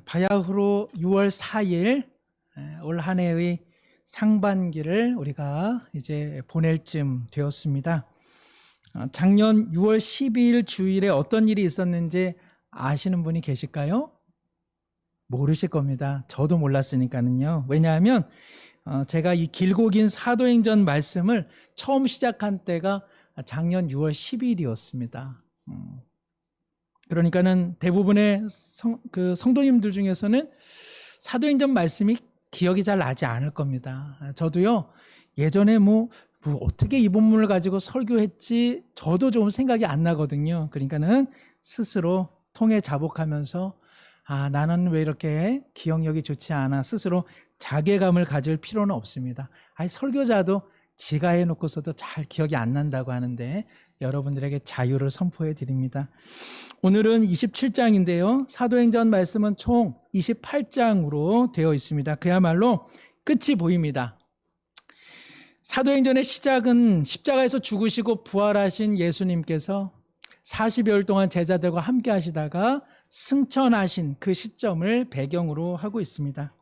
바야흐로 6월 4일 올 한 해의 상반기를 우리가 이제 보낼 쯤 되었습니다. 작년 6월 12일 주일에 어떤 일이 있었는지 아시는 분이 계실까요? 모르실 겁니다. 저도 몰랐으니까는요. 왜냐하면 제가 이 길고 긴 사도행전 말씀을 처음 시작한 때가 작년 6월 10일이었습니다. 그러니까는 대부분의 성도님들 중에서는 사도행전 말씀이 기억이 잘 나지 않을 겁니다. 저도요, 예전에 어떻게 이 본문을 가지고 설교했지, 저도 좀 생각이 안 나거든요. 그러니까는 스스로 통해 자복하면서, 나는 왜 이렇게 기억력이 좋지 않아? 스스로 자괴감을 가질 필요는 없습니다. 설교자도 지가 해놓고서도 잘 기억이 안 난다고 하는데, 여러분들에게 자유를 선포해 드립니다. 오늘은 27장인데요. 사도행전 말씀은 총 28장으로 되어 있습니다. 그야말로 끝이 보입니다. 사도행전의 시작은 십자가에서 죽으시고 부활하신 예수님께서 40여일 동안 제자들과 함께 하시다가 승천하신 그 시점을 배경으로 하고 있습니다.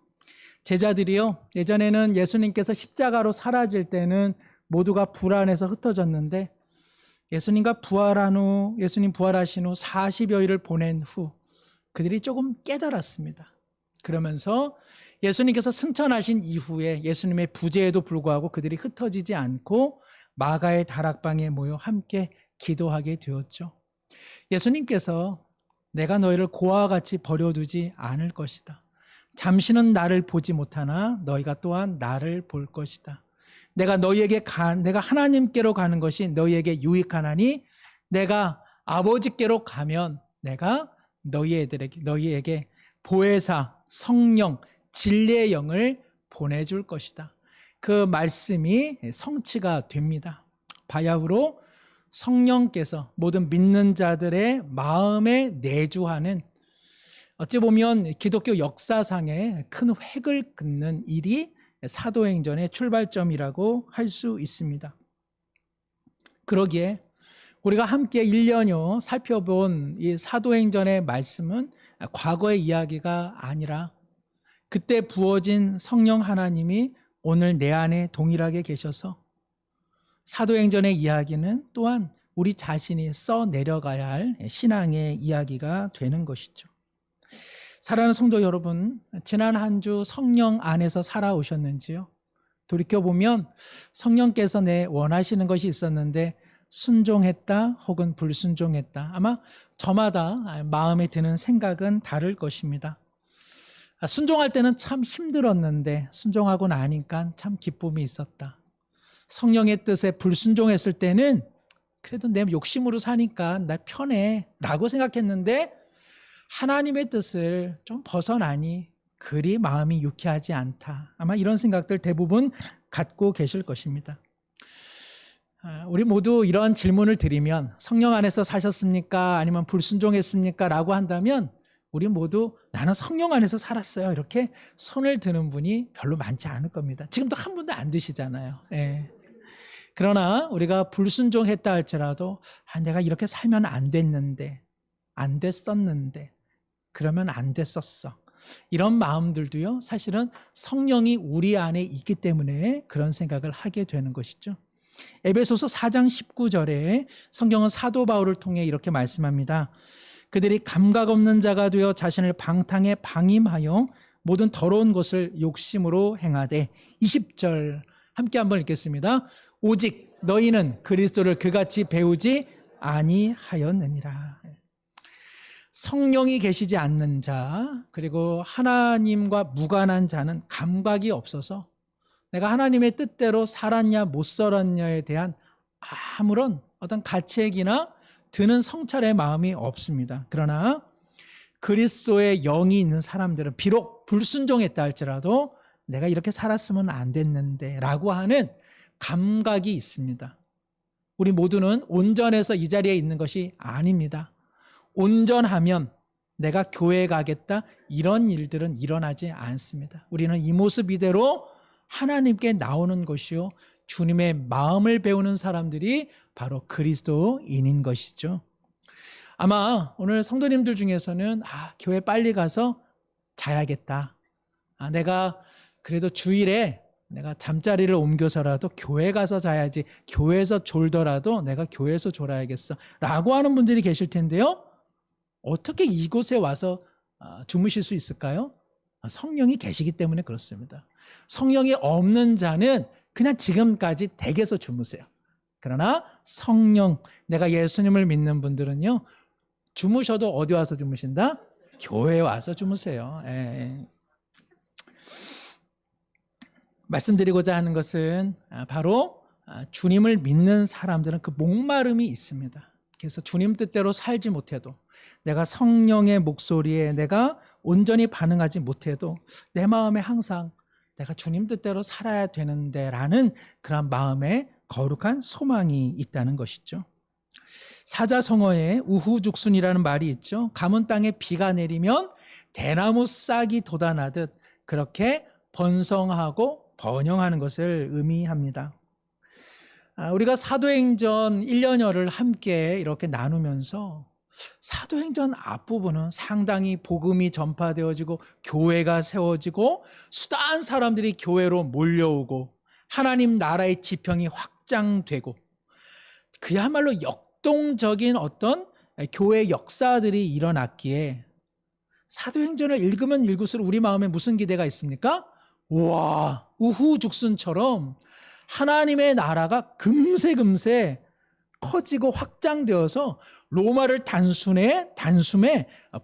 제자들이요, 예전에는 예수님께서 십자가로 사라질 때는 모두가 불안해서 흩어졌는데 예수님 부활하신 후 40여일을 보낸 후 그들이 조금 깨달았습니다. 그러면서 예수님께서 승천하신 이후에 예수님의 부재에도 불구하고 그들이 흩어지지 않고 마가의 다락방에 모여 함께 기도하게 되었죠. 예수님께서 내가 너희를 고아와 같이 버려두지 않을 것이다. 잠시는 나를 보지 못하나 너희가 또한 나를 볼 것이다. 내가 하나님께로 가는 것이 너희에게 유익하나니 내가 아버지께로 가면 내가 너희에게 보혜사, 성령, 진리의 영을 보내줄 것이다. 그 말씀이 성취가 됩니다. 바야흐로 성령께서 모든 믿는 자들의 마음에 내주하는, 어찌 보면 기독교 역사상의 큰 획을 긋는 일이 사도행전의 출발점이라고 할 수 있습니다. 그러기에 우리가 함께 1년여 살펴본 이 사도행전의 말씀은 과거의 이야기가 아니라 그때 부어진 성령 하나님이 오늘 내 안에 동일하게 계셔서 사도행전의 이야기는 또한 우리 자신이 써내려가야 할 신앙의 이야기가 되는 것이죠. 사랑하는 성도 여러분, 지난 한 주 성령 안에서 살아오셨는지요? 돌이켜보면 성령께서 내 원하시는 것이 있었는데 순종했다 혹은 불순종했다. 아마 저마다 마음에 드는 생각은 다를 것입니다. 순종할 때는 참 힘들었는데 순종하고 나니까 참 기쁨이 있었다. 성령의 뜻에 불순종했을 때는 그래도 내 욕심으로 사니까 나 편해 라고 생각했는데 하나님의 뜻을 좀 벗어나니 그리 마음이 유쾌하지 않다. 아마 이런 생각들 대부분 갖고 계실 것입니다. 우리 모두 이런 질문을 드리면 성령 안에서 사셨습니까? 아니면 불순종했습니까? 라고 한다면 우리 모두 나는 성령 안에서 살았어요. 이렇게 손을 드는 분이 별로 많지 않을 겁니다. 지금도 한 분도 안 드시잖아요. 예. 그러나 우리가 불순종했다 할지라도 내가 이렇게 살면 안 됐는데, 안 됐었는데, 그러면 안 됐었어. 이런 마음들도요, 사실은 성령이 우리 안에 있기 때문에 그런 생각을 하게 되는 것이죠. 에베소서 4장 19절에 성경은 사도 바울을 통해 이렇게 말씀합니다. 그들이 감각 없는 자가 되어 자신을 방탕에 방임하여 모든 더러운 것을 욕심으로 행하되, 20절 함께 한번 읽겠습니다. 오직 너희는 그리스도를 그같이 배우지 아니하였느니라. 성령이 계시지 않는 자, 그리고 하나님과 무관한 자는 감각이 없어서 내가 하나님의 뜻대로 살았냐 못 살았냐에 대한 아무런 어떤 가책이나 드는 성찰의 마음이 없습니다. 그러나 그리스도의 영이 있는 사람들은 비록 불순종했다 할지라도 내가 이렇게 살았으면 안 됐는데 라고 하는 감각이 있습니다. 우리 모두는 온전해서 이 자리에 있는 것이 아닙니다. 온전하면 내가 교회에 가겠다, 이런 일들은 일어나지 않습니다. 우리는 이 모습 이대로 하나님께 나오는 것이요, 주님의 마음을 배우는 사람들이 바로 그리스도인인 것이죠. 아마 오늘 성도님들 중에서는 교회 빨리 가서 자야겠다. 내가 그래도 주일에 내가 잠자리를 옮겨서라도 교회 가서 자야지, 교회에서 졸더라도 내가 교회에서 졸아야겠어 라고 하는 분들이 계실 텐데요. 어떻게 이곳에 와서 주무실 수 있을까요? 성령이 계시기 때문에 그렇습니다. 성령이 없는 자는 그냥 지금까지 댁에서 주무세요. 그러나 성령, 내가 예수님을 믿는 분들은요, 주무셔도 어디 와서 주무신다? 교회에 와서 주무세요. 말씀드리고자 하는 것은 바로 주님을 믿는 사람들은 그 목마름이 있습니다. 그래서 주님 뜻대로 살지 못해도, 내가 성령의 목소리에 내가 온전히 반응하지 못해도 내 마음에 항상 내가 주님 뜻대로 살아야 되는데 라는 그런 마음에 거룩한 소망이 있다는 것이죠. 사자성어에 우후죽순이라는 말이 있죠. 가문 땅에 비가 내리면 대나무 싹이 돋아나듯 그렇게 번성하고 번영하는 것을 의미합니다. 우리가 사도행전 1년여를 함께 이렇게 나누면서 사도행전 앞부분은 상당히 복음이 전파되어지고 교회가 세워지고 수다한 사람들이 교회로 몰려오고 하나님 나라의 지평이 확장되고 그야말로 역동적인 어떤 교회 역사들이 일어났기에 사도행전을 읽으면 읽을수록 우리 마음에 무슨 기대가 있습니까? 와, 우후죽순처럼 하나님의 나라가 금세금세 커지고 확장되어서 로마를 단숨에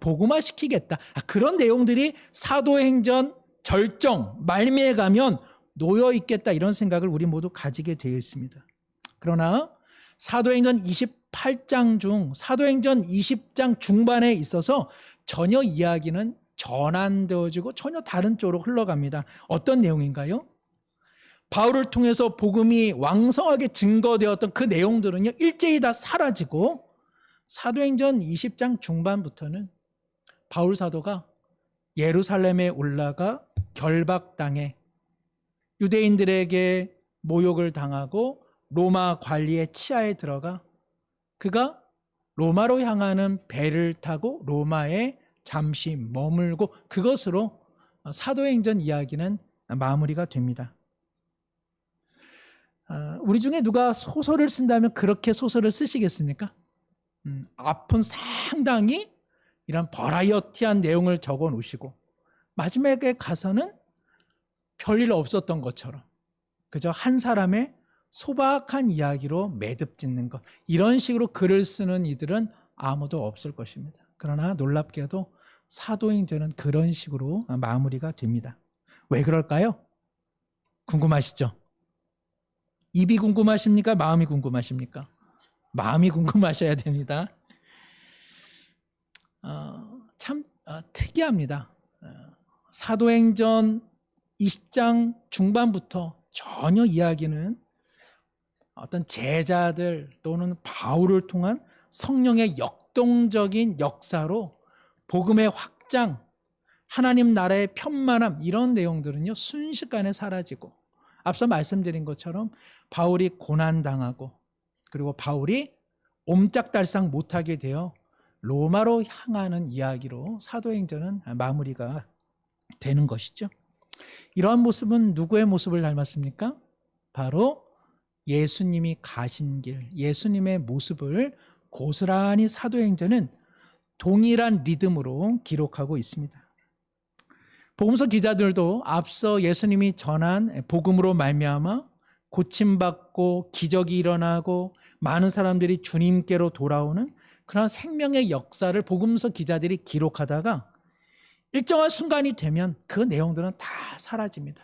복음화시키겠다. 그런 내용들이 사도행전 절정, 말미에 가면 놓여 있겠다, 이런 생각을 우리 모두 가지게 되어 있습니다. 그러나 사도행전 28장 중 사도행전 20장 중반에 있어서 전혀 이야기는 전환되어지고 전혀 다른 쪽으로 흘러갑니다. 어떤 내용인가요? 바울을 통해서 복음이 왕성하게 증거되었던 그 내용들은요, 일제히 다 사라지고 사도행전 20장 중반부터는 바울 사도가 예루살렘에 올라가 결박당해 유대인들에게 모욕을 당하고 로마 관리의 치하에 들어가 그가 로마로 향하는 배를 타고 로마에 잠시 머물고 그것으로 사도행전 이야기는 마무리가 됩니다. 우리 중에 누가 소설을 쓴다면 그렇게 소설을 쓰시겠습니까? 앞은 상당히 이런 버라이어티한 내용을 적어 놓으시고 마지막에 가서는 별일 없었던 것처럼 그저 한 사람의 소박한 이야기로 매듭 짓는 것, 이런 식으로 글을 쓰는 이들은 아무도 없을 것입니다. 그러나 놀랍게도 사도행전은 그런 식으로 마무리가 됩니다. 왜 그럴까요? 궁금하시죠? 입이 궁금하십니까? 마음이 궁금하십니까? 마음이 궁금하셔야 됩니다. 참 특이합니다. 사도행전 20장 중반부터 전혀 이야기는 어떤 제자들 또는 바울을 통한 성령의 역동적인 역사로 복음의 확장, 하나님 나라의 편만함, 이런 내용들은요 순식간에 사라지고, 앞서 말씀드린 것처럼 바울이 고난당하고 그리고 바울이 옴짝달싹 못하게 되어 로마로 향하는 이야기로 사도행전은 마무리가 되는 것이죠. 이러한 모습은 누구의 모습을 닮았습니까? 바로 예수님이 가신 길, 예수님의 모습을 고스란히 사도행전은 동일한 리듬으로 기록하고 있습니다. 복음서 기자들도 앞서 예수님이 전한 복음으로 말미암아 고침받고 기적이 일어나고 많은 사람들이 주님께로 돌아오는 그런 생명의 역사를 복음서 기자들이 기록하다가 일정한 순간이 되면 그 내용들은 다 사라집니다.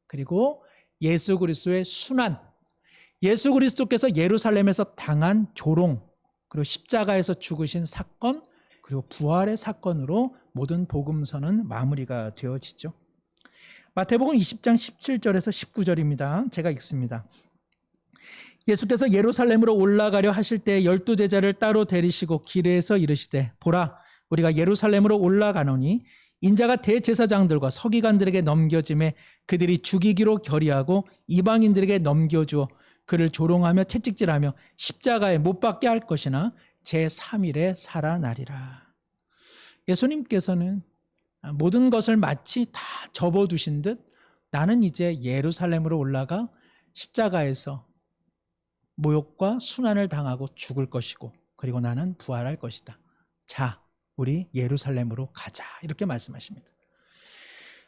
그리고 예수 그리스도의 순환, 예수 그리스도께서 예루살렘에서 당한 조롱, 그리고 십자가에서 죽으신 사건, 그리고 부활의 사건으로 모든 복음서는 마무리가 되어지죠. 마태복음 20장 17절에서 19절입니다. 제가 읽습니다. 예수께서 예루살렘으로 올라가려 하실 때 12제자를 따로 데리시고 길에서 이르시되 보라, 우리가 예루살렘으로 올라가노니 인자가 대제사장들과 서기관들에게 넘겨짐에 그들이 죽이기로 결의하고 이방인들에게 넘겨주어 그를 조롱하며 채찍질하며 십자가에 못 박게 할 것이나 제3일에 살아나리라. 예수님께서는 모든 것을 마치 다 접어두신 듯 나는 이제 예루살렘으로 올라가 십자가에서 모욕과 순환을 당하고 죽을 것이고 그리고 나는 부활할 것이다. 자, 우리 예루살렘으로 가자. 이렇게 말씀하십니다.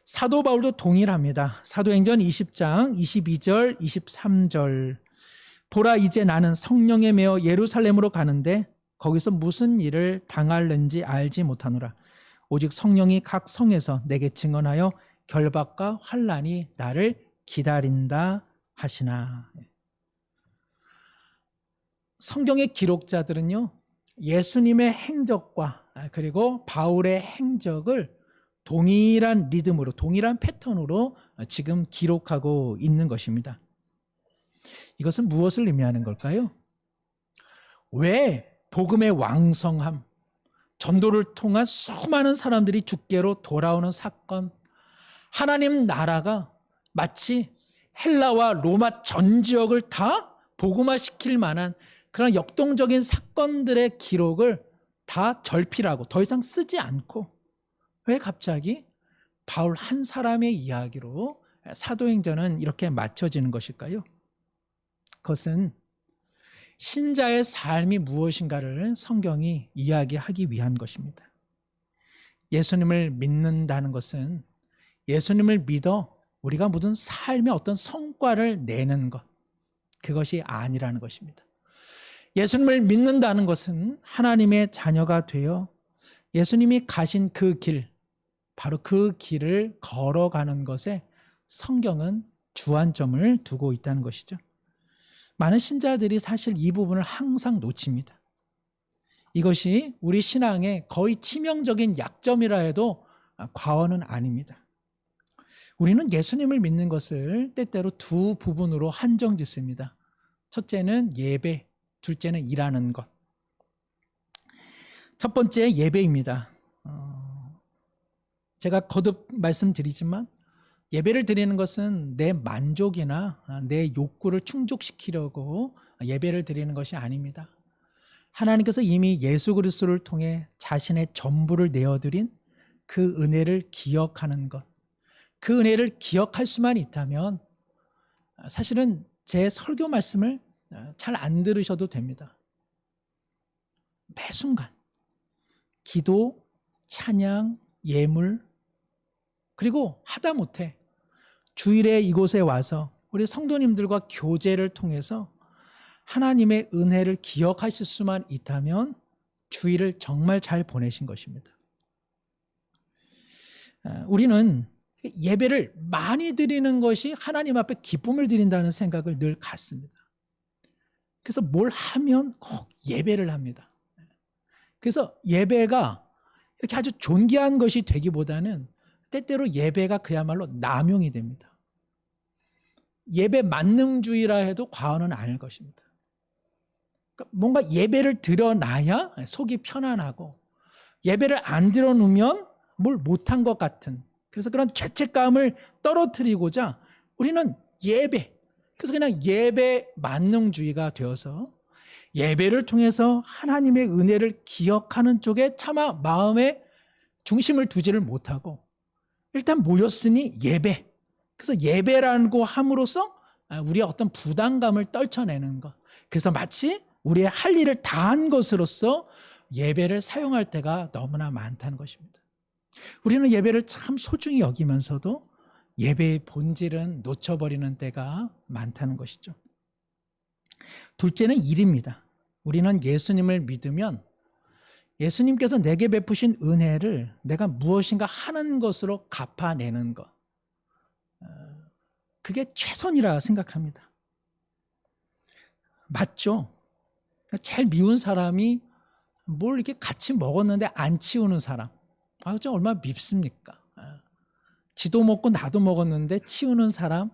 사도 바울도 동일합니다. 사도행전 20장 22절 23절 보라 이제 나는 성령에 매어 예루살렘으로 가는데 거기서 무슨 일을 당할는지 알지 못하노라. 오직 성령이 각 성에서 내게 증언하여 결박과 환난이 나를 기다린다 하시나. 성경의 기록자들은요, 예수님의 행적과 그리고 바울의 행적을 동일한 리듬으로, 동일한 패턴으로 지금 기록하고 있는 것입니다. 이것은 무엇을 의미하는 걸까요? 왜 복음의 왕성함, 전도를 통한 수많은 사람들이 주께로 돌아오는 사건, 하나님 나라가 마치 헬라와 로마 전 지역을 다 복음화시킬 만한 그런 역동적인 사건들의 기록을 다 절필하고 더 이상 쓰지 않고 왜 갑자기 바울 한 사람의 이야기로 사도행전은 이렇게 맞춰지는 것일까요? 그것은 신자의 삶이 무엇인가를 성경이 이야기하기 위한 것입니다. 예수님을 믿는다는 것은 예수님을 믿어 우리가 모든 삶의 어떤 성과를 내는 것, 그것이 아니라는 것입니다. 예수님을 믿는다는 것은 하나님의 자녀가 되어 예수님이 가신 그 길, 바로 그 길을 걸어가는 것에 성경은 주안점을 두고 있다는 것이죠. 많은 신자들이 사실 이 부분을 항상 놓칩니다. 이것이 우리 신앙의 거의 치명적인 약점이라 해도 과언은 아닙니다. 우리는 예수님을 믿는 것을 때때로 두 부분으로 한정 짓습니다. 첫째는 예배, 둘째는 일하는 것. 첫 번째 예배입니다. 제가 거듭 말씀드리지만 예배를 드리는 것은 내 만족이나 내 욕구를 충족시키려고 예배를 드리는 것이 아닙니다. 하나님께서 이미 예수 그리스도를 통해 자신의 전부를 내어드린 그 은혜를 기억하는 것. 그 은혜를 기억할 수만 있다면 사실은 제 설교 말씀을 잘 안 들으셔도 됩니다. 매 순간 기도, 찬양, 예물, 그리고 하다못해 주일에 이곳에 와서 우리 성도님들과 교제를 통해서 하나님의 은혜를 기억하실 수만 있다면 주일을 정말 잘 보내신 것입니다. 우리는 예배를 많이 드리는 것이 하나님 앞에 기쁨을 드린다는 생각을 늘 갖습니다. 그래서 뭘 하면 꼭 예배를 합니다. 그래서 예배가 이렇게 아주 존귀한 것이 되기보다는 때때로 예배가 그야말로 남용이 됩니다. 예배 만능주의라 해도 과언은 아닐 것입니다. 그러니까 뭔가 예배를 드려놔야 속이 편안하고 예배를 안 드려놓으면 뭘 못한 것 같은, 그래서 그런 죄책감을 떨어뜨리고자 우리는 예배, 그래서 그냥 예배 만능주의가 되어서 예배를 통해서 하나님의 은혜를 기억하는 쪽에 차마 마음의 중심을 두지를 못하고 일단 모였으니 예배, 그래서 예배라고 함으로써 우리의 어떤 부담감을 떨쳐내는 것, 그래서 마치 우리의 할 일을 다한 것으로서 예배를 사용할 때가 너무나 많다는 것입니다. 우리는 예배를 참 소중히 여기면서도 예배의 본질은 놓쳐버리는 때가 많다는 것이죠. 둘째는 일입니다. 우리는 예수님을 믿으면 예수님께서 내게 베푸신 은혜를 내가 무엇인가 하는 것으로 갚아내는 것, 그게 최선이라 생각합니다. 맞죠? 제일 미운 사람이 뭘 이렇게 같이 먹었는데 안 치우는 사람, 저 얼마나 밉습니까? 지도 먹고 나도 먹었는데 치우는 사람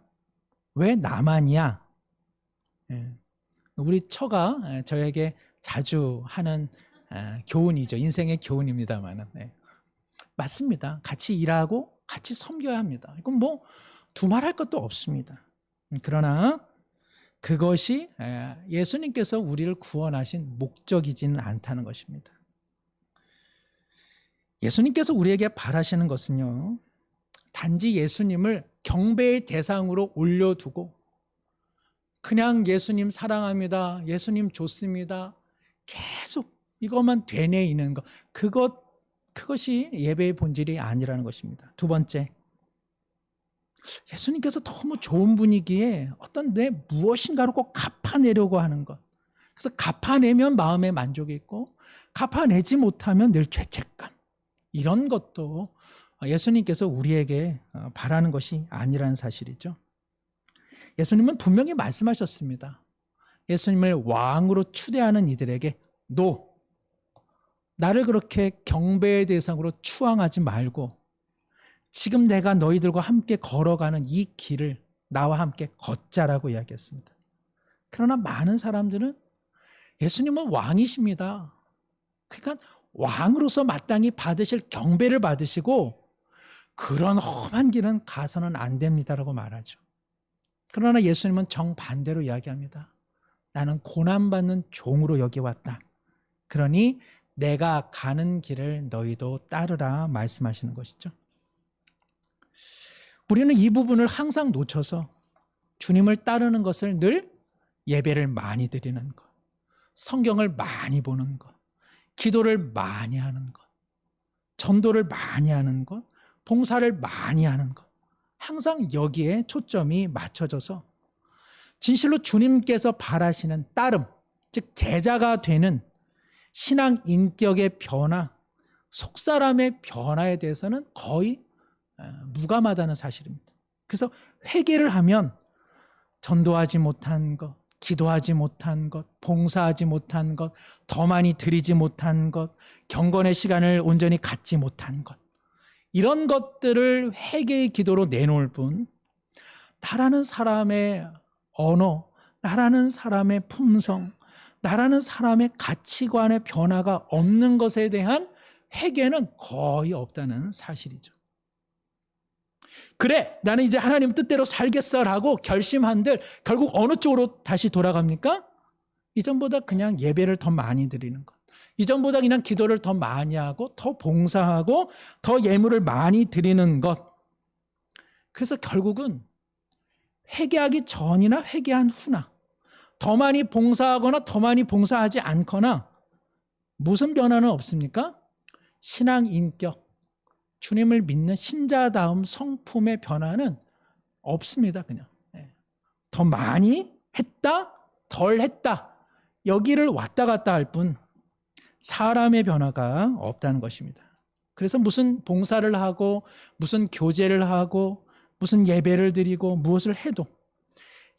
왜 나만이야? 우리 처가 저에게 자주 하는 교훈이죠. 인생의 교훈입니다만, 맞습니다. 같이 일하고 같이 섬겨야 합니다. 이건 뭐 두말할 것도 없습니다. 그러나 그것이 예수님께서 우리를 구원하신 목적이지는 않다는 것입니다. 예수님께서 우리에게 바라시는 것은요, 단지 예수님을 경배의 대상으로 올려두고 그냥 예수님 사랑합니다, 예수님 좋습니다, 계속 이것만 되뇌이는 것, 그것이 예배의 본질이 아니라는 것입니다. 두 번째, 예수님께서 너무 좋은 분위기에 어떤 내 무엇인가를 꼭 갚아내려고 하는 것. 그래서 갚아내면 마음에 만족이 있고 갚아내지 못하면 늘 죄책감. 이런 것도 예수님께서 우리에게 바라는 것이 아니라는 사실이죠. 예수님은 분명히 말씀하셨습니다. 예수님을 왕으로 추대하는 이들에게 노, 나를 그렇게 경배의 대상으로 추앙하지 말고 지금 내가 너희들과 함께 걸어가는 이 길을 나와 함께 걷자라고 이야기했습니다. 그러나 많은 사람들은 예수님은 왕이십니다, 그러니까 왕으로서 마땅히 받으실 경배를 받으시고 그런 험한 길은 가서는 안 됩니다라고 말하죠. 그러나 예수님은 정반대로 이야기합니다. 나는 고난받는 종으로 여기 왔다. 그러니 내가 가는 길을 너희도 따르라 말씀하시는 것이죠. 우리는 이 부분을 항상 놓쳐서 주님을 따르는 것을 늘 예배를 많이 드리는 것, 성경을 많이 보는 것, 기도를 많이 하는 것, 전도를 많이 하는 것, 봉사를 많이 하는 것, 항상 여기에 초점이 맞춰져서 진실로 주님께서 바라시는 따름, 즉 제자가 되는 신앙 인격의 변화, 속사람의 변화에 대해서는 거의 무감하다는 사실입니다. 그래서 회개를 하면 전도하지 못한 것, 기도하지 못한 것, 봉사하지 못한 것, 더 많이 드리지 못한 것, 경건의 시간을 온전히 갖지 못한 것, 이런 것들을 회개의 기도로 내놓을 뿐 나라는 사람의 언어, 나라는 사람의 품성, 나라는 사람의 가치관의 변화가 없는 것에 대한 회개는 거의 없다는 사실이죠. 그래, 나는 이제 하나님 뜻대로 살겠어라고 결심한들 결국 어느 쪽으로 다시 돌아갑니까? 이전보다 그냥 예배를 더 많이 드리는 것, 이전보다 그냥 기도를 더 많이 하고 더 봉사하고 더 예물을 많이 드리는 것. 그래서 결국은 회개하기 전이나 회개한 후나 더 많이 봉사하거나 더 많이 봉사하지 않거나 무슨 변화는 없습니까? 신앙 인격, 주님을 믿는 신자다움 성품의 변화는 없습니다. 그냥 더 많이 했다, 덜 했다, 여기를 왔다 갔다 할 뿐 사람의 변화가 없다는 것입니다. 그래서 무슨 봉사를 하고 무슨 교제를 하고 무슨 예배를 드리고 무엇을 해도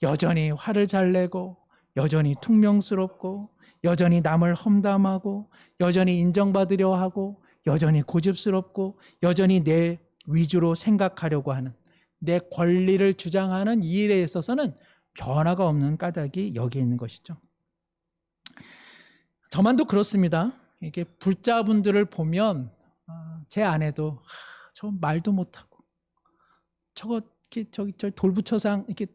여전히 화를 잘 내고 여전히 퉁명스럽고 여전히 남을 험담하고 여전히 인정받으려 하고 여전히 고집스럽고 여전히 내 위주로 생각하려고 하는, 내 권리를 주장하는 이 일에 있어서는 변화가 없는 까닭이 여기에 있는 것이죠. 저만도 그렇습니다. 이게 불자분들을 보면 제 아내도 저 말도 못하고 저거 저기 돌부처상 이렇게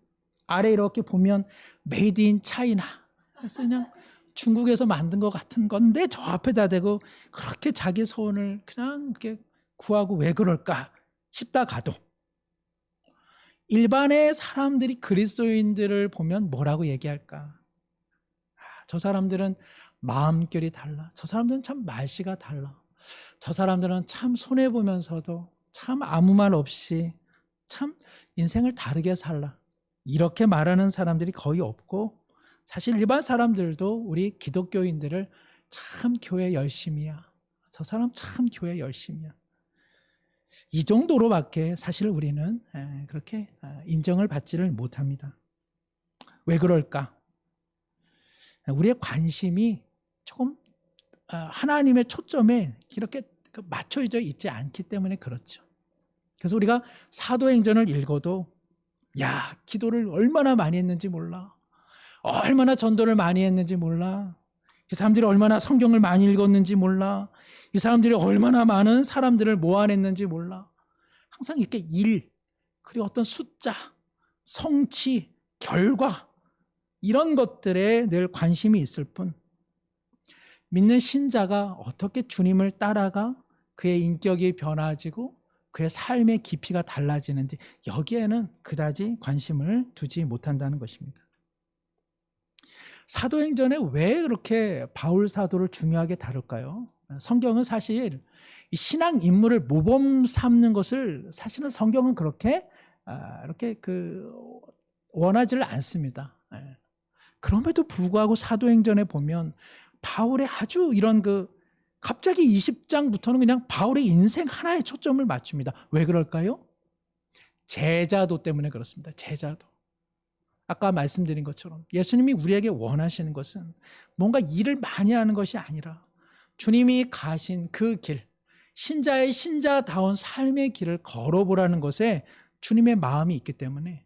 아래 이렇게 보면 메이드 인 차이나, 그래서 그냥 중국에서 만든 것 같은 건데 저 앞에다 대고 그렇게 자기 소원을 그냥 이렇게 구하고 왜 그럴까 싶다 가도, 일반의 사람들이 그리스도인들을 보면 뭐라고 얘기할까? 저 사람들은 마음결이 달라, 저 사람들은 참 말씨가 달라, 저 사람들은 참 손해보면서도 참 아무 말 없이 참 인생을 다르게 살라, 이렇게 말하는 사람들이 거의 없고, 사실 일반 사람들도 우리 기독교인들을 참 교회 열심이야, 저 사람 참 교회 열심이야, 이 정도로밖에 사실 우리는 그렇게 인정을 받지를 못합니다. 왜 그럴까? 우리의 관심이 조금 하나님의 초점에 이렇게 맞춰져 있지 않기 때문에 그렇죠. 그래서 우리가 사도행전을 읽어도 야, 기도를 얼마나 많이 했는지 몰라, 얼마나 전도를 많이 했는지 몰라, 이 사람들이 얼마나 성경을 많이 읽었는지 몰라, 이 사람들이 얼마나 많은 사람들을 모아냈는지 몰라. 항상 이렇게 일, 그리고 어떤 숫자, 성취, 결과, 이런 것들에 늘 관심이 있을 뿐 믿는 신자가 어떻게 주님을 따라가 그의 인격이 변화지고 그의 삶의 깊이가 달라지는지 여기에는 그다지 관심을 두지 못한다는 것입니다. 사도행전에 왜 그렇게 바울 사도를 중요하게 다룰까요? 성경은 사실 이 신앙 인물을 모범 삼는 것을 사실은 성경은 그렇게 이렇게 원하지를 않습니다. 그럼에도 불구하고 사도행전에 보면 바울의 아주 이런 갑자기 20장부터는 그냥 바울의 인생 하나에 초점을 맞춥니다. 왜 그럴까요? 제자도 때문에 그렇습니다. 제자도. 아까 말씀드린 것처럼 예수님이 우리에게 원하시는 것은 뭔가 일을 많이 하는 것이 아니라 주님이 가신 그 길, 신자의 신자다운 삶의 길을 걸어보라는 것에 주님의 마음이 있기 때문에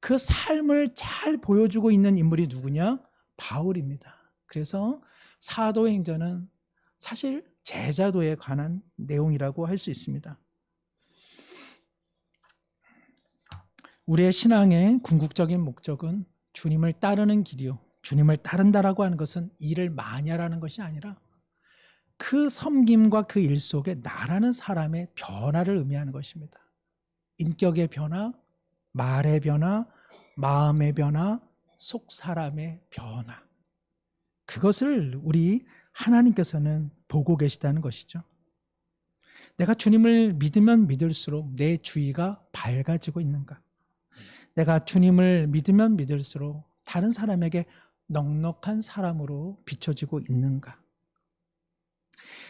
그 삶을 잘 보여주고 있는 인물이 누구냐? 바울입니다. 그래서 사도행전은 사실 제자도에 관한 내용이라고 할 수 있습니다. 우리의 신앙의 궁극적인 목적은 주님을 따르는 길이요. 주님을 따른다라고 하는 것은 일을 많이 하라는 것이 아니라 그 섬김과 그 일 속에 나라는 사람의 변화를 의미하는 것입니다. 인격의 변화, 말의 변화, 마음의 변화, 속 사람의 변화. 그것을 우리 하나님께서는 보고 계시다는 것이죠. 내가 주님을 믿으면 믿을수록 내 주위가 밝아지고 있는가? 내가 주님을 믿으면 믿을수록 다른 사람에게 넉넉한 사람으로 비춰지고 있는가?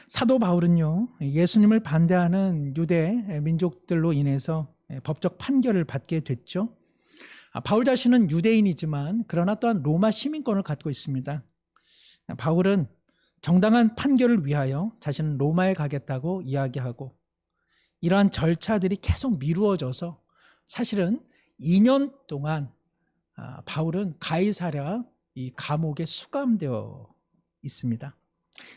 사도 바울은요, 예수님을 반대하는 유대 민족들로 인해서 법적 판결을 받게 됐죠. 바울 자신은 유대인이지만 그러나 또한 로마 시민권을 갖고 있습니다. 바울은 정당한 판결을 위하여 자신은 로마에 가겠다고 이야기하고 이러한 절차들이 계속 미루어져서 사실은 2년 동안 바울은 가이사랴 이 감옥에 수감되어 있습니다.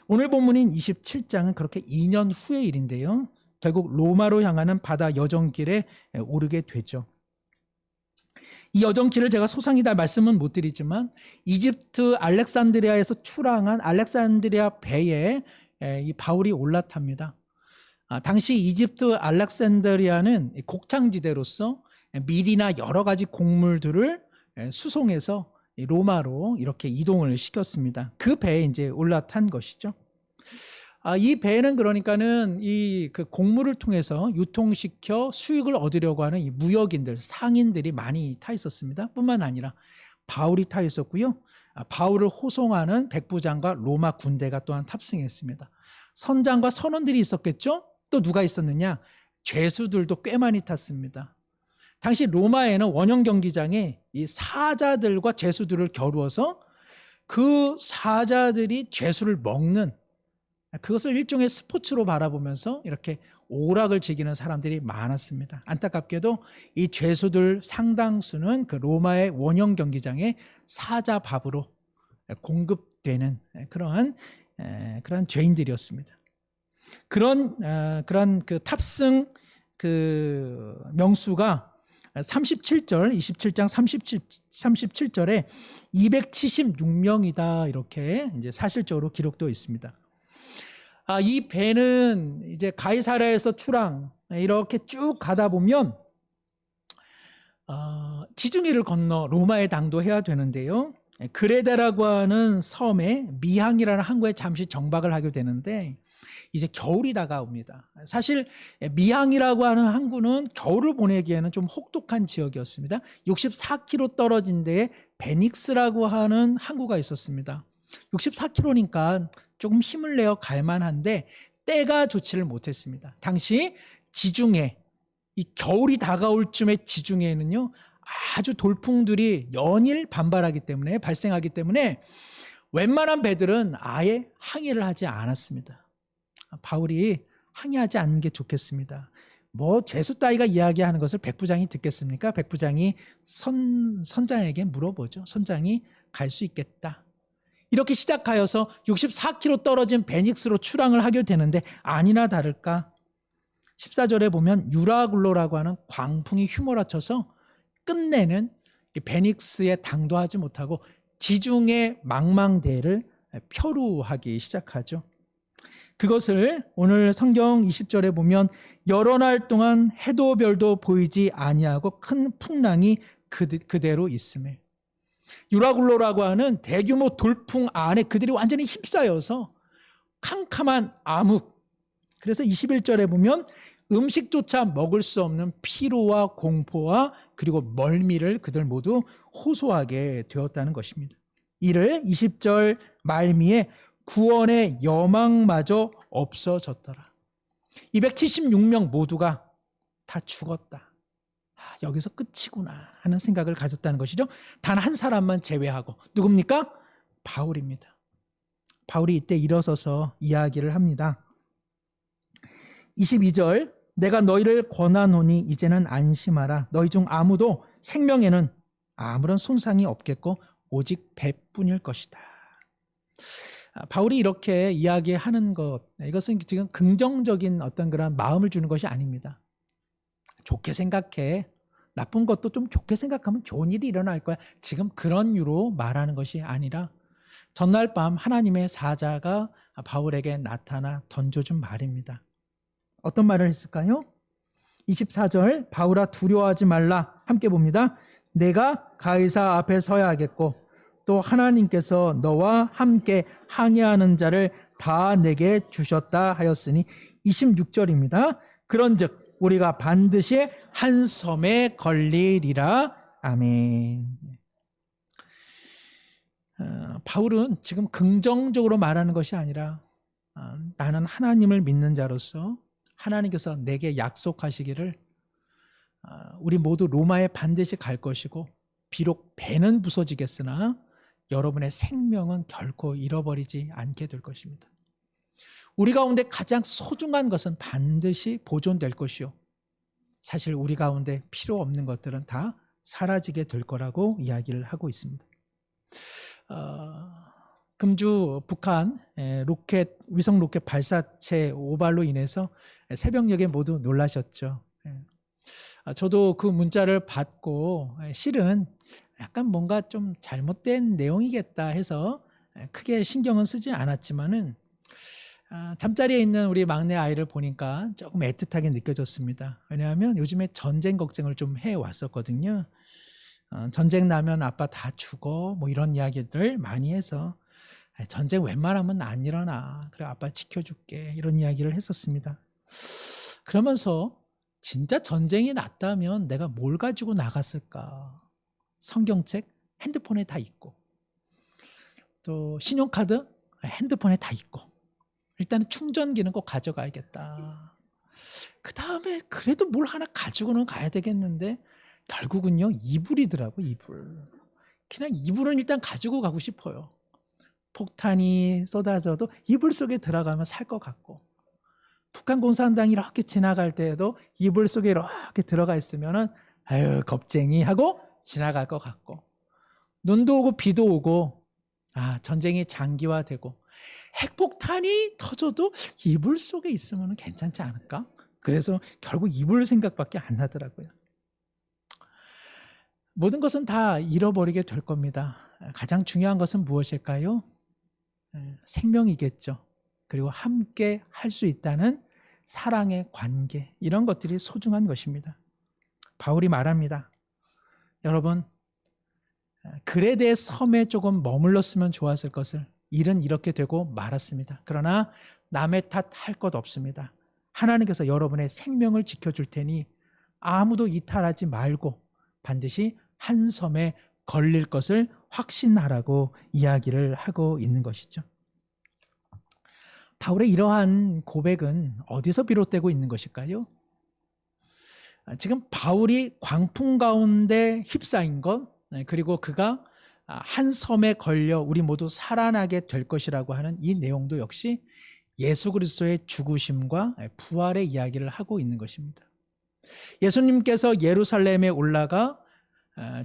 오늘 본문인 27장은 그렇게 2년 후의 일인데요. 결국 로마로 향하는 바다 여정길에 오르게 되죠. 이 여정길을 제가 소상히 다 말씀은 못 드리지만 이집트 알렉산드리아에서 출항한 알렉산드리아 배에 이 바울이 올라탑니다. 당시 이집트 알렉산드리아는 곡창지대로서 밀이나 여러 가지 곡물들을 수송해서 로마로 이렇게 이동을 시켰습니다. 그 배에 이제 올라탄 것이죠. 이 배는 그러니까는 그 곡물을 통해서 유통시켜 수익을 얻으려고 하는 이 무역인들, 상인들이 많이 타 있었습니다. 뿐만 아니라 바울이 타 있었고요. 바울을 호송하는 백부장과 로마 군대가 또한 탑승했습니다. 선장과 선원들이 있었겠죠? 또 누가 있었느냐? 죄수들도 꽤 많이 탔습니다. 당시 로마에는 원형 경기장에 이 사자들과 죄수들을 겨루어서 그 사자들이 죄수를 먹는 그것을 일종의 스포츠로 바라보면서 이렇게 오락을 즐기는 사람들이 많았습니다. 안타깝게도 이 죄수들 상당수는 그 로마의 원형 경기장에 사자밥으로 공급되는 그러한 죄인들이었습니다. 그런 그 탑승 그 명수가 37절, 27장 37절에 276명이다 이렇게 이제 사실적으로 기록되어 있습니다. 이 배는 이제 가이사랴에서 출항 이렇게 쭉 가다 보면 지중해를 건너 로마에 당도해야 되는데요. 그레데라고 하는 섬에 미항이라는 항구에 잠시 정박을 하게 되는데 이제 겨울이 다가옵니다. 사실 미항이라고 하는 항구는 겨울을 보내기에는 좀 혹독한 지역이었습니다. 64km 떨어진 데에 베닉스라고 하는 항구가 있었습니다. 64km니까 조금 힘을 내어 갈만한데 때가 좋지를 못했습니다. 당시 지중해, 이 겨울이 다가올 쯤의 지중해에는요 아주 돌풍들이 연일 발생하기 때문에 웬만한 배들은 아예 항해를 하지 않았습니다. 바울이 항해하지 않는 게 좋겠습니다. 죄수 따위가 이야기하는 것을 백부장이 듣겠습니까? 백부장이 선장에게 물어보죠. 선장이 갈 수 있겠다. 이렇게 시작하여서 64km 떨어진 베닉스로 출항을 하게 되는데 아니나 다를까 14절에 보면 유라굴로라고 하는 광풍이 휘몰아쳐서 끝내는 베닉스에 당도하지 못하고 지중해 망망대해를 표류하기 시작하죠. 그것을 오늘 성경 20절에 보면 여러 날 동안 해도 별도 보이지 아니하고 큰 풍랑이 그대로 있음에, 유라굴로라고 하는 대규모 돌풍 안에 그들이 완전히 휩싸여서 캄캄한 암흑, 그래서 21절에 보면 음식조차 먹을 수 없는 피로와 공포와 그리고 멀미를 그들 모두 호소하게 되었다는 것입니다. 이를 20절 말미에 구원의 여망마저 없어졌더라. 276명 모두가 다 죽었다. 여기서 끝이구나 하는 생각을 가졌다는 것이죠. 단 한 사람만 제외하고. 누굽니까? 바울입니다. 바울이 이때 일어서서 이야기를 합니다. 22절, 내가 너희를 권하노니 이제는 안심하라. 너희 중 아무도 생명에는 아무런 손상이 없겠고 오직 배뿐일 것이다. 바울이 이렇게 이야기하는 것, 이것은 지금 긍정적인 어떤 그런 마음을 주는 것이 아닙니다. 좋게 생각해. 나쁜 것도 좀 좋게 생각하면 좋은 일이 일어날 거야. 지금 그런 유로 말하는 것이 아니라 전날 밤 하나님의 사자가 바울에게 나타나 던져준 말입니다. 어떤 말을 했을까요? 24절, 바울아 두려워하지 말라. 함께 봅니다. 내가 가이사 앞에 서야겠고 또 하나님께서 너와 함께 항해하는 자를 다 내게 주셨다 하였으니 26절입니다. 그런즉 우리가 반드시 한 섬에 걸리리라. 아멘. 바울은 지금 긍정적으로 말하는 것이 아니라 나는 하나님을 믿는 자로서 하나님께서 내게 약속하시기를 우리 모두 로마에 반드시 갈 것이고 비록 배는 부서지겠으나 여러분의 생명은 결코 잃어버리지 않게 될 것입니다. 우리 가운데 가장 소중한 것은 반드시 보존될 것이요, 사실 우리 가운데 필요 없는 것들은 다 사라지게 될 거라고 이야기를 하고 있습니다. 금주 북한 위성 로켓 발사체 오발로 인해서 새벽녘에 모두 놀라셨죠. 저도 그 문자를 받고 실은 약간 뭔가 좀 잘못된 내용이겠다 해서 크게 신경은 쓰지 않았지만은 잠자리에 있는 우리 막내 아이를 보니까 조금 애틋하게 느껴졌습니다. 왜냐하면 요즘에 전쟁 걱정을 좀 해왔었거든요. 전쟁 나면 아빠 다 죽어 뭐 이런 이야기들 많이 해서 전쟁 웬만하면 안 일어나, 그래 아빠 지켜줄게, 이런 이야기를 했었습니다. 그러면서 진짜 전쟁이 났다면 내가 뭘 가지고 나갔을까? 성경책 핸드폰에 다 있고 또 신용카드 핸드폰에 다 있고 일단은 충전기는 꼭 가져가야겠다. 그 다음에 그래도 뭘 하나 가지고는 가야 되겠는데 결국은요 이불이더라고. 이불. 그냥 이불은 일단 가지고 가고 싶어요. 폭탄이 쏟아져도 이불 속에 들어가면 살 것 같고, 북한 공산당이 이렇게 지나갈 때에도 이불 속에 이렇게 들어가 있으면은 아유 겁쟁이 하고 지나갈 것 같고, 눈도 오고 비도 오고 전쟁이 장기화되고 핵폭탄이 터져도 이불 속에 있으면 괜찮지 않을까? 그래서 결국 이불 생각밖에 안 나더라고요. 모든 것은 다 잃어버리게 될 겁니다. 가장 중요한 것은 무엇일까요? 생명이겠죠. 그리고 함께 할 수 있다는 사랑의 관계, 이런 것들이 소중한 것입니다. 바울이 말합니다. 여러분, 그레데 섬에 조금 머물렀으면 좋았을 것을 일은 이렇게 되고 말았습니다. 그러나 남의 탓 할 것 없습니다. 하나님께서 여러분의 생명을 지켜줄 테니 아무도 이탈하지 말고 반드시 한 섬에 걸릴 것을 확신하라고 이야기를 하고 있는 것이죠. 바울의 이러한 고백은 어디서 비롯되고 있는 것일까요? 지금 바울이 광풍 가운데 휩싸인 것, 그리고 그가 한 섬에 걸려 우리 모두 살아나게 될 것이라고 하는 이 내용도 역시 예수 그리스도의 죽으심과 부활의 이야기를 하고 있는 것입니다. 예수님께서 예루살렘에 올라가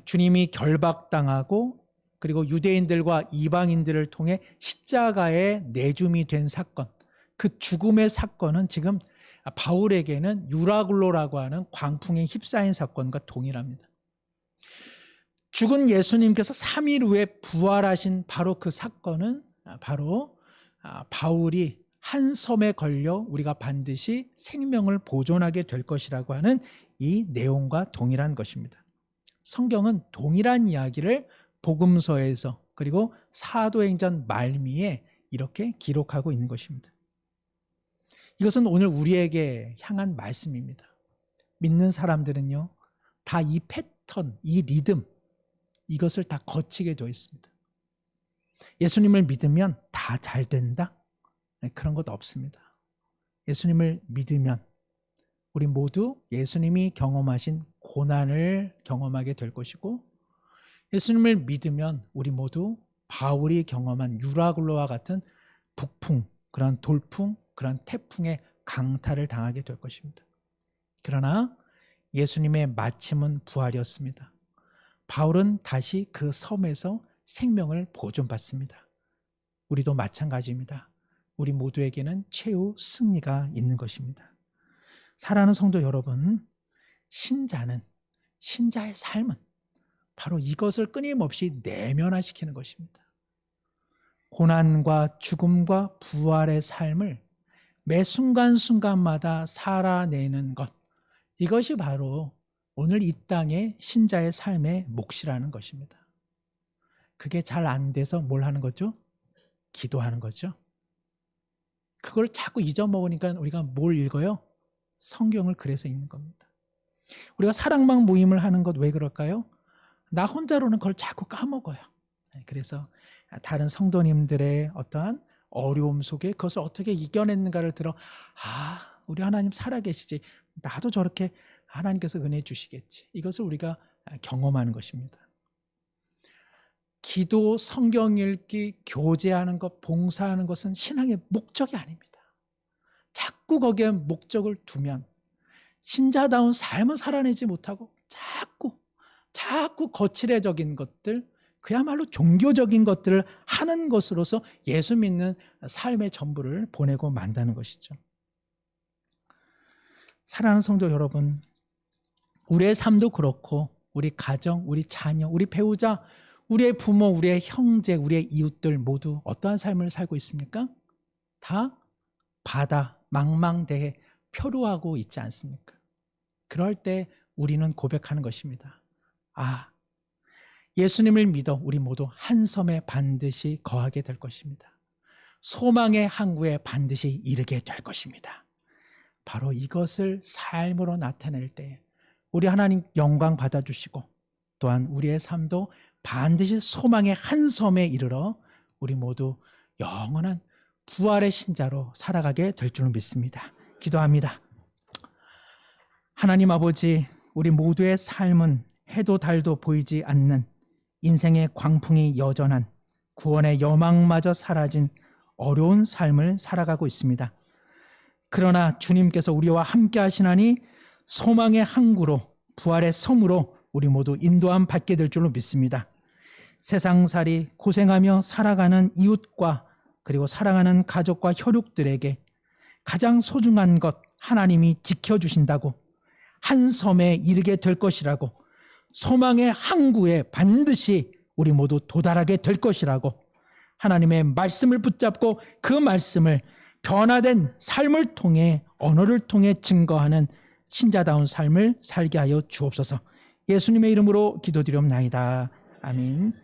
주님이 결박당하고 그리고 유대인들과 이방인들을 통해 십자가에 내줌이 된 사건, 그 죽음의 사건은 지금 바울에게는 유라굴로라고 하는 광풍에 휩싸인 사건과 동일합니다. 죽은 예수님께서 3일 후에 부활하신 바로 그 사건은 바로 바울이 한 섬에 걸려 우리가 반드시 생명을 보존하게 될 것이라고 하는 이 내용과 동일한 것입니다. 성경은 동일한 이야기를 복음서에서 그리고 사도행전 말미에 이렇게 기록하고 있는 것입니다. 이것은 오늘 우리에게 향한 말씀입니다. 믿는 사람들은요, 다 이 패턴, 이 리듬, 이것을 다 거치게 되어 있습니다. 예수님을 믿으면 다 잘 된다? 그런 것 없습니다. 예수님을 믿으면 우리 모두 예수님이 경험하신 고난을 경험하게 될 것이고, 예수님을 믿으면 우리 모두 바울이 경험한 유라굴로와 같은 북풍, 그런 돌풍, 그런 태풍의 강타를 당하게 될 것입니다. 그러나 예수님의 마침은 부활이었습니다. 바울은 다시 그 섬에서 생명을 보존받습니다. 우리도 마찬가지입니다. 우리 모두에게는 최후 승리가 있는 것입니다. 사랑하는 성도 여러분, 신자의 삶은 바로 이것을 끊임없이 내면화시키는 것입니다. 고난과 죽음과 부활의 삶을 매 순간순간마다 살아내는 것, 이것이 바로 오늘 이 땅의 신자의 삶의 몫이라는 것입니다. 그게 잘 안 돼서 뭘 하는 거죠? 기도하는 거죠. 그걸 자꾸 잊어먹으니까 우리가 뭘 읽어요? 성경을 그래서 읽는 겁니다. 우리가 사랑방 모임을 하는 것 왜 그럴까요? 나 혼자로는 그걸 자꾸 까먹어요. 그래서 다른 성도님들의 어떠한 어려움 속에 그것을 어떻게 이겨냈는가를 들어, 우리 하나님 살아계시지, 나도 저렇게 하나님께서 은혜 주시겠지, 이것을 우리가 경험하는 것입니다. 기도, 성경 읽기, 교제하는 것, 봉사하는 것은 신앙의 목적이 아닙니다. 자꾸 거기에 목적을 두면 신자다운 삶은 살아내지 못하고 자꾸 거칠해적인 것들, 그야말로 종교적인 것들을 하는 것으로서 예수 믿는 삶의 전부를 보내고 만다는 것이죠. 사랑하는 성도 여러분, 우리의 삶도 그렇고 우리 가정, 우리 자녀, 우리 배우자, 우리의 부모, 우리의 형제, 우리의 이웃들 모두 어떠한 삶을 살고 있습니까? 다 바다, 망망대해 표류하고 있지 않습니까? 그럴 때 우리는 고백하는 것입니다. 예수님을 믿어 우리 모두 한 섬에 반드시 거하게 될 것입니다. 소망의 항구에 반드시 이르게 될 것입니다. 바로 이것을 삶으로 나타낼 때 우리 하나님 영광 받아주시고, 또한 우리의 삶도 반드시 소망의 한 섬에 이르러 우리 모두 영원한 부활의 신자로 살아가게 될 줄 믿습니다. 기도합니다. 하나님 아버지, 우리 모두의 삶은 해도 달도 보이지 않는 인생의 광풍이 여전한 구원의 여망마저 사라진 어려운 삶을 살아가고 있습니다. 그러나 주님께서 우리와 함께 하시나니 소망의 항구로, 부활의 섬으로 우리 모두 인도함 받게 될 줄로 믿습니다. 세상살이 고생하며 살아가는 이웃과 그리고 사랑하는 가족과 혈육들에게 가장 소중한 것 하나님이 지켜주신다고, 한 섬에 이르게 될 것이라고, 소망의 항구에 반드시 우리 모두 도달하게 될 것이라고, 하나님의 말씀을 붙잡고 그 말씀을 변화된 삶을 통해, 언어를 통해 증거하는 신자다운 삶을 살게 하여 주옵소서. 예수님의 이름으로 기도드리옵나이다. 아멘.